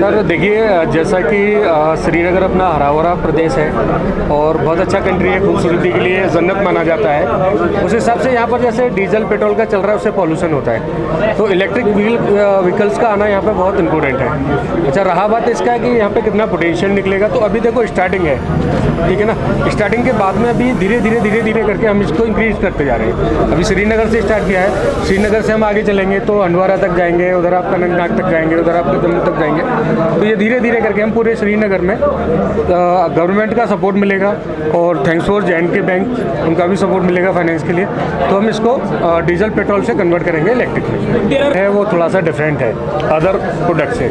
Sir देखिए, जैसा कि श्रीनगर अपना हरा भरा प्रदेश है और बहुत अच्छा कंट्री है, खूबसूरती के लिए जन्नत माना जाता है। उस हिसाब से यहाँ पर जैसे डीजल पेट्रोल का चल रहा है उससे पॉल्यूशन होता है, तो इलेक्ट्रिक व्हीकल्स का आना यहाँ पर बहुत इंपॉर्टेंट है। अच्छा, रहा बात इसका है कि यहाँ पे कितना पोटेंशियल निकलेगा, तो अभी देखो स्टार्टिंग है, ठीक है ना। स्टार्टिंग के बाद में अभी धीरे धीरे करके हम इसको इंक्रीज करते जा रहे हैं। अभी श्रीनगर से स्टार्ट किया है, श्रीनगर से हम आगे चलेंगे तो हंडवारा तक जाएंगे, उधर आप अनंतनाग तक जाएंगे, उधर आप जम्मू तक जाएंगे। तो ये धीरे धीरे करके हम पूरे श्रीनगर में गवर्नमेंट का सपोर्ट मिलेगा और थैंक्स फॉर J&K बैंक, उनका भी सपोर्ट मिलेगा फाइनेंस के लिए। तो हम इसको डीजल पेट्रोल से कन्वर्ट करेंगे इलेक्ट्रिक में। है वो थोड़ा सा डिफरेंट है अदर प्रोडक्ट से।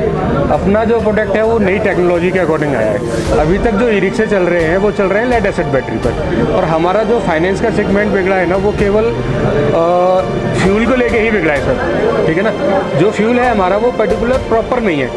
अपना जो प्रोडक्ट है वो नई टेक्नोलॉजी के अकॉर्डिंग आया है। अभी तक जो ई रिक्शे चल रहे हैं वो चल रहे हैं लेड एसिड बैटरी पर, और हमारा जो फाइनेंस का सेगमेंट बिगड़ा है ना वो केवल फ्यूल को लेके ही बिगड़ा है सर, ठीक है ना। जो फ्यूल है हमारा वो पर्टिकुलर प्रॉपर नहीं है,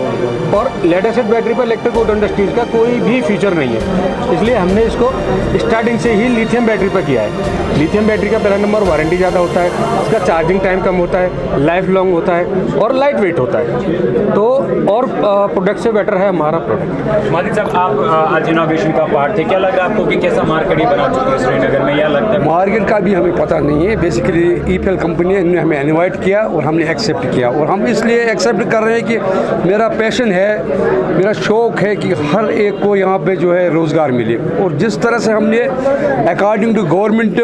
और लेड एसिड बैटरी पर इलेक्ट्रिक ऑटो इंडस्ट्रीज का कोई भी फीचर नहीं है। इसलिए हमने इसको स्टार्टिंग से ही लिथियम बैटरी पर किया है। लिथियम बैटरी का पहला नंबर वारंटी ज़्यादा होता है, इसका चार्जिंग टाइम कम होता है, लाइफ लॉन्ग होता है और लाइट वेट होता है। तो और प्रोडक्ट से बेटर है हमारा प्रोडक्ट। माजिद साहब, आप आज इनोवेशन का पार्ट थे, क्या लग रहा है आपको कि कैसा मार्केट ही बना चुके हैं श्रीनगर में, या लगता है? मार्केट का भी हमें पता नहीं है। बेसिकली ईपीएल कंपनी ने हमें इनवाइट किया और हमने एक्सेप्ट किया, और हम इसलिए एक्सेप्ट कर रहे हैं कि मेरा पैशन है, मेरा शौक़ है कि हर एक को यहाँ पे जो है रोज़गार मिले। और जिस तरह से हमने अकॉर्डिंग टू गवर्नमेंट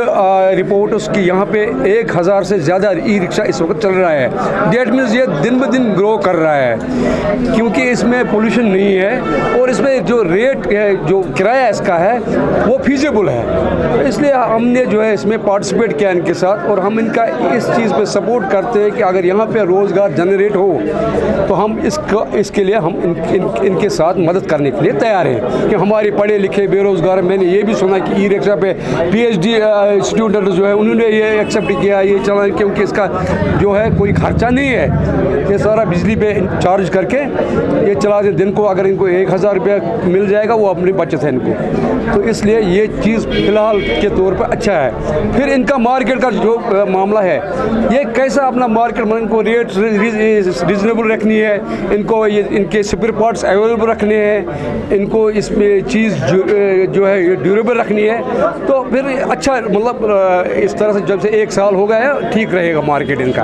रिपोर्ट उसकी यहाँ पे 1000 से ज़्यादा ई रिक्शा इस वक्त चल रहा है, डेट मीन्स ये दिन ब दिन ग्रो कर रहा है, क्योंकि इसमें पोल्यूशन नहीं है और इसमें जो रेट है, जो किराया इसका है वो फीजेबल है। इसलिए हमने जो है इसमें पार्टिसिपेट किया इनके साथ, और हम इनका इस चीज़ पे सपोर्ट करते हैं कि अगर यहाँ पे रोज़गार जनरेट हो तो हम इसके लिए हम इनके साथ मदद करने के लिए तैयार हैं। कि हमारे पढ़े लिखे बेरोज़गार, मैंने ये भी सुना कि ई रिक्शा पे PhD स्टूडेंट जो है उन्होंने ये एक्सेप्ट किया, ये चला, क्योंकि इसका जो है कोई खर्चा नहीं है, ये सारा बिजली पे चार्ज करके ये चला दे। दिन को अगर इनको 1000 रुपया मिल जाएगा वो अपनी बचत है इनको, तो इसलिए ये चीज़ फ़िलहाल के तौर पर अच्छा है। फिर इनका मार्केट का जो मामला है, ये कैसा अपना मार्केट में इनको रेट रिजनेबल रखनी है, इनको ये इनके स्पेयर पार्ट्स अवेलेबल रखने हैं, इनको इसमें चीज़ जो है ड्यूरेबल रखनी है। तो फिर अच्छा, मतलब इस तरह से जब से 1 साल हो गया है, ठीक रहेगा मार्केट इनका।